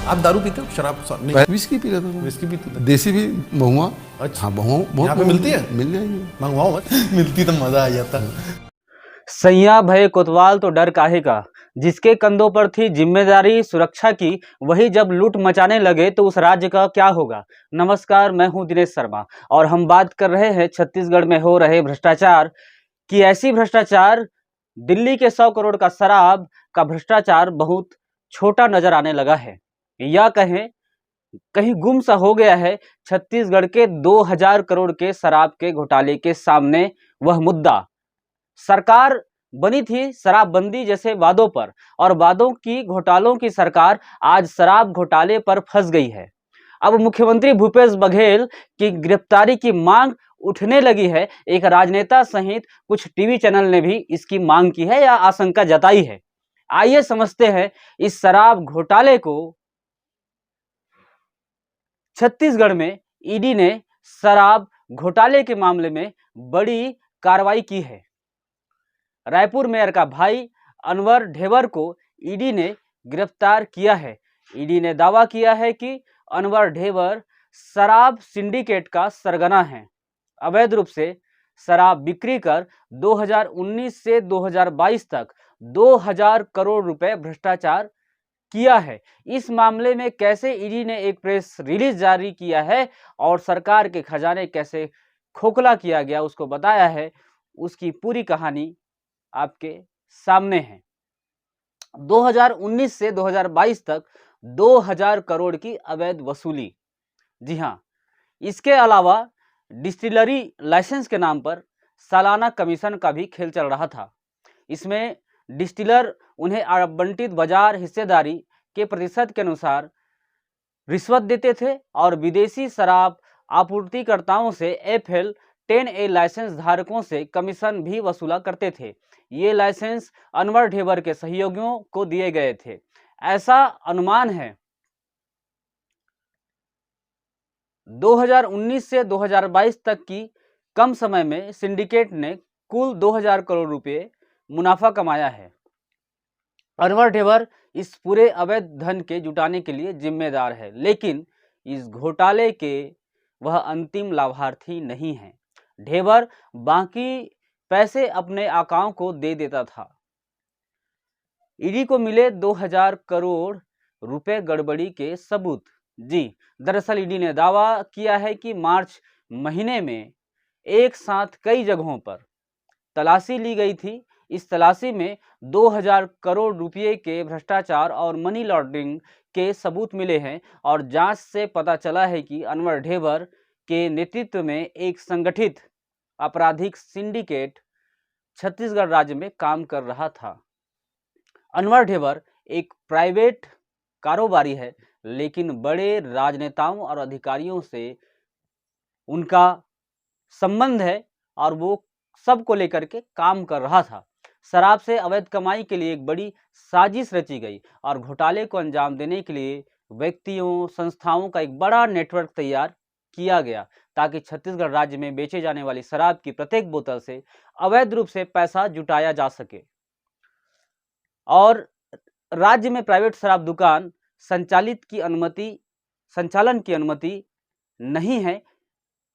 आप दारू पीते हो? शराब नहीं? विस्की पी लेता था। विस्की पीते थे? देसी भी बहुआ। अच्छा। हाँ बहुआ बहुत यहाँ पे मिलती है? मिल जाएगी। मंगवाओ मत। मिलती तो मजा आ जाता। सैया भय कोतवाल तो डर काहे का, जिसके कंधों पर थी जिम्मेदारी सुरक्षा की, वही जब लूट मचाने लगे तो उस राज्य का क्या होगा। नमस्कार, मैं हूं दिनेश शर्मा और हम बात कर रहे हैं छत्तीसगढ़ में हो रहे भ्रष्टाचार की। ऐसी भ्रष्टाचार, दिल्ली के 100 करोड़ का शराब का भ्रष्टाचार बहुत छोटा नजर आने लगा है, या कहें कहीं गुम सा हो गया है छत्तीसगढ़ के 2000 करोड़ के शराब के घोटाले के सामने। वह मुद्दा, सरकार बनी थी शराबबंदी जैसे वादों पर, और वादों की घोटालों की सरकार आज शराब घोटाले पर फंस गई है। अब मुख्यमंत्री भूपेश बघेल की गिरफ्तारी की मांग उठने लगी है। एक राजनेता सहित कुछ टीवी चैनल ने भी इसकी मांग की है या आशंका जताई है। आइए समझते हैं इस शराब घोटाले को। छत्तीसगढ़ में ईडी ने शराब घोटाले के मामले में बड़ी कार्रवाई की है। रायपुर मेयर का भाई अनवर ढेबर को ईडी ने गिरफ्तार किया है। ईडी ने दावा किया है कि अनवर ढेबर शराब सिंडिकेट का सरगना है। अवैध रूप से शराब बिक्री कर 2019 से 2022 तक 2000 करोड़ रुपए भ्रष्टाचार किया है। इस मामले में कैसे ईडी ने एक प्रेस रिलीज जारी किया है और सरकार के खजाने कैसे खोखला किया गया उसको बताया है, उसकी पूरी कहानी आपके सामने है। 2019 से 2022 तक 2000 करोड़ की अवैध वसूली। जी हां, इसके अलावा डिस्टिलरी लाइसेंस के नाम पर सालाना कमीशन का भी खेल चल रहा था। इसमें डिस्टिलर उन्हें आवंटित बाजार हिस्सेदारी के प्रतिशत के अनुसार रिश्वत देते थे और विदेशी शराब आपूर्तिकर्ताओं से FL 10A लाइसेंस धारकों से कमीशन भी वसूला करते थे। ये लाइसेंस अनवर ढेबर के सहयोगियों को दिए गए थे, ऐसा अनुमान है। 2019 से 2022 तक की कम समय में सिंडिकेट ने कुल 2000 करोड़ रुपए मुनाफा कमाया है। अनवर ढेबर इस पूरे अवैध धन के जुटाने के लिए जिम्मेदार है, लेकिन इस घोटाले के वह अंतिम लाभार्थी नहीं है। ढेबर बाकी पैसे अपने आकाओं को दे देता था। ईडी को मिले 2000 करोड़ रुपए गड़बड़ी के सबूत। जी, दरअसल ईडी ने दावा किया है कि मार्च महीने में एक साथ कई जगहों पर तलाशी ली गई थी। इस तलाशी में 2000 करोड़ रुपए के भ्रष्टाचार और मनी लॉन्ड्रिंग के सबूत मिले हैं और जांच से पता चला है कि अनवर ढेबर के नेतृत्व में एक संगठित आपराधिक सिंडिकेट छत्तीसगढ़ राज्य में काम कर रहा था। अनवर ढेबर एक प्राइवेट कारोबारी है, लेकिन बड़े राजनेताओं और अधिकारियों से उनका संबंध है और वो सबको लेकर के काम कर रहा था। शराब से अवैध कमाई के लिए एक बड़ी साजिश रची गई और घोटाले को अंजाम देने के लिए व्यक्तियों, संस्थाओं का एक बड़ा नेटवर्क तैयार किया गया, ताकि छत्तीसगढ़ राज्य में बेचे जाने वाली शराब की प्रत्येक बोतल से अवैध रूप से पैसा जुटाया जा सके। और राज्य में प्राइवेट शराब दुकान संचालन की अनुमति नहीं है।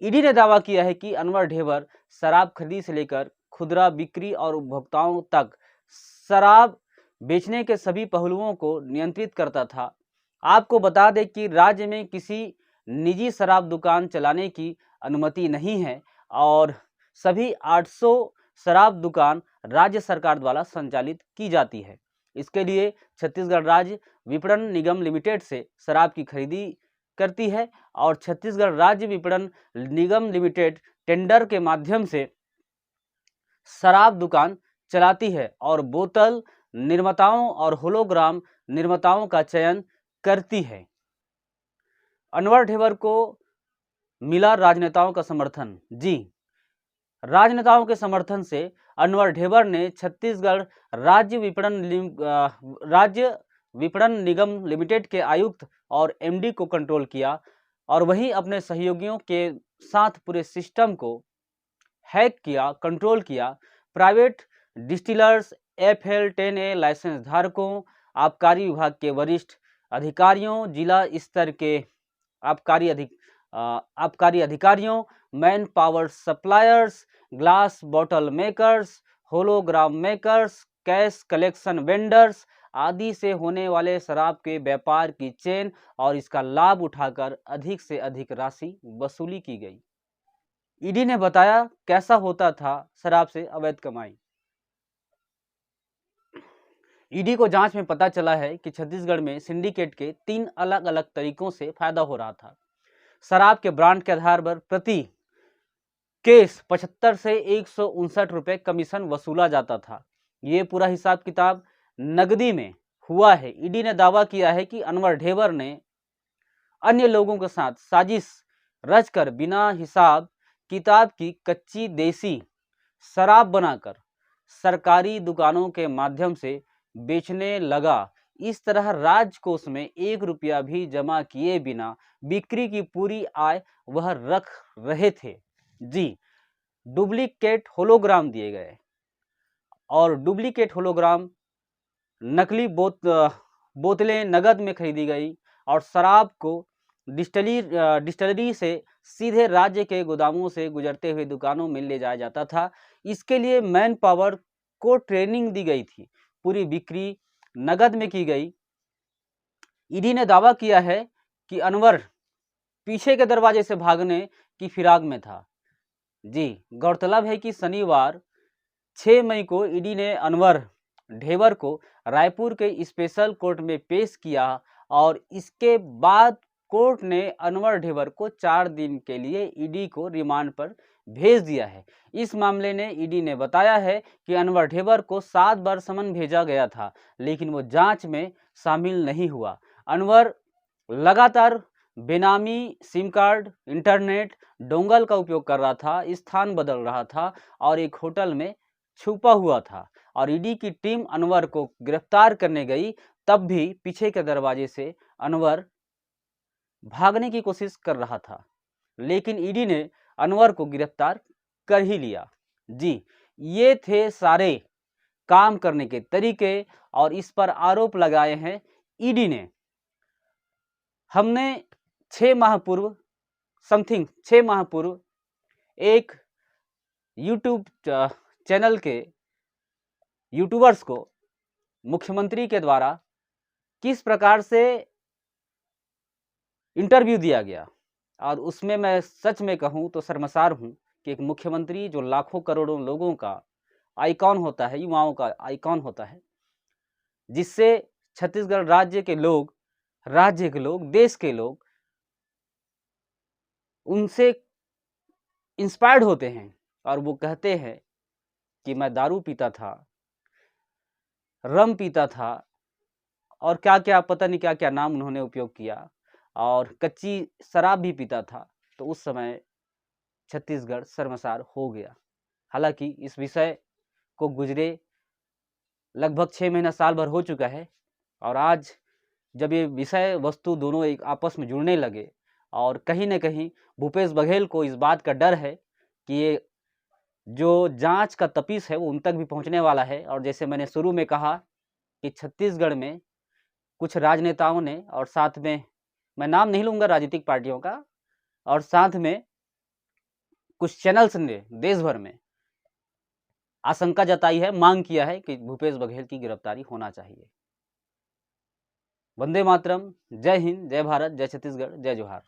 ईडी ने दावा किया है कि अनवर ढेबर शराब खरीदी से लेकर खुदरा बिक्री और उपभोक्ताओं तक शराब बेचने के सभी पहलुओं को नियंत्रित करता था। आपको बता दें कि राज्य में किसी निजी शराब दुकान चलाने की अनुमति नहीं है और सभी 800 शराब दुकान राज्य सरकार द्वारा संचालित की जाती है। इसके लिए छत्तीसगढ़ राज्य विपणन निगम लिमिटेड से शराब की खरीदी करती है और छत्तीसगढ़ राज्य विपणन निगम लिमिटेड टेंडर के माध्यम से शराब दुकान चलाती है और बोतल निर्माताओं और होलोग्राम निर्माताओं का चयन करती है। अनवर ढेबर को मिला राजनेताओं का समर्थन। जी, राजनेताओं के समर्थन से अनवर ढेबर ने छत्तीसगढ़ राज्य विपणन निगम लिमिटेड के आयुक्त और MD को कंट्रोल किया और वहीं अपने सहयोगियों के साथ पूरे सिस्टम को हैक किया, कंट्रोल किया। Private distillers, FL 10A licence धारकों, आबकारी विभाग के वरिष्ठ अधिकारियों, जिला स्तर के आबकारी अधिकारियों, man power suppliers, glass bottle makers, hologram makers, cash collection vendors आदि से होने वाले शराब के व्यापार की चेन और इसका लाभ उठाकर अधिक से अधिक राशि वसूली की गई। ईडी ने बताया कैसा होता था शराब से अवैध कमाई। ईडी को जांच में पता चला है कि छत्तीसगढ़ में सिंडिकेट के 3 अलग अलग तरीकों से फायदा हो रहा था। शराब के ब्रांड के आधार पर प्रति केस 75 से 159 रुपए कमीशन वसूला जाता था। ये पूरा हिसाब किताब नगदी में हुआ है। ईडी ने दावा किया है कि अनवर ढेबर ने अन्य लोगों के साथ साजिश रचकर बिना हिसाब किताब की कच्ची देसी शराब बनाकर सरकारी दुकानों के माध्यम से बेचने लगा। इस तरह राजकोष में 1 रुपया भी जमा किए बिना बिक्री की पूरी आय वह रख रहे थे। जी, डुप्लीकेट होलोग्राम दिए गए और डुप्लीकेट होलोग्राम नकली बोतलें नगद में खरीदी गई और शराब को डिस्टिलरी से सीधे राज्य के गोदामों से गुजरते हुए दुकानों में ले जाया जाता था। इसके लिए मैन पावर को ट्रेनिंग दी गई थी। पूरी बिक्री नगद में की गई। ईडी ने दावा किया है कि अनवर पीछे के दरवाजे से भागने की फिराक में था। जी, गौरतलब है कि शनिवार 6 मई को ईडी ने अनवर ढेबर को रायपुर के स्पेशल कोर्ट में पेश किया और इसके बाद कोर्ट ने अनवर ढेबर को 4 दिन के लिए ईडी को रिमांड पर भेज दिया है। इस मामले ने ईडी ने बताया है कि अनवर ढेबर को 7 बार समन भेजा गया था, लेकिन वो जांच में शामिल नहीं हुआ। अनवर लगातार बेनामी सिम कार्ड, इंटरनेट, डोंगल का उपयोग कर रहा था, स्थान बदल रहा था और एक होटल में छुपा हुआ था और ईडी की टीम अनवर को गिरफ्तार करने गई, तब भी पीछे के दरवाजे से अनवर भागने की कोशिश कर रहा था, लेकिन ईडी ने अनवर को गिरफ्तार कर ही लिया। जी, ये थे सारे काम करने के तरीके और इस पर आरोप लगाए हैं ईडी ने। हमने 6 माह पूर्व एक यूट्यूब चैनल के यूट्यूबर्स को मुख्यमंत्री के द्वारा किस प्रकार से इंटरव्यू दिया गया और उसमें मैं सच में कहूं तो शर्मसार हूं कि एक मुख्यमंत्री जो लाखों करोड़ों लोगों का आइकॉन होता है, युवाओं का आइकॉन होता है, जिससे छत्तीसगढ़ राज्य के लोग, देश के लोग उनसे इंस्पायर्ड होते हैं और वो कहते हैं कि मैं दारू पीता था, रम पीता था और क्या क्या पता नहीं क्या क्या नाम उन्होंने उपयोग किया और कच्ची शराब भी पीता था। तो उस समय छत्तीसगढ़ शर्मसार हो गया। हालांकि इस विषय को गुजरे लगभग 6 महीना साल भर हो चुका है और आज जब ये विषय वस्तु दोनों एक आपस में जुड़ने लगे और कहीं न कहीं भूपेश बघेल को इस बात का डर है कि ये जो जांच का तपीस है वो उन तक भी पहुंचने वाला है। और जैसे मैंने शुरू में कहा कि छत्तीसगढ़ में कुछ राजनेताओं ने और साथ में, मैं नाम नहीं लूँगा राजनीतिक पार्टियों का, और साथ में कुछ चैनल्स ने देश भर में आशंका जताई है, मांग किया है कि भूपेश बघेल की गिरफ्तारी होना चाहिए। वंदे मातरम, जय हिंद, जय भारत, जय छत्तीसगढ़, जय जोहार।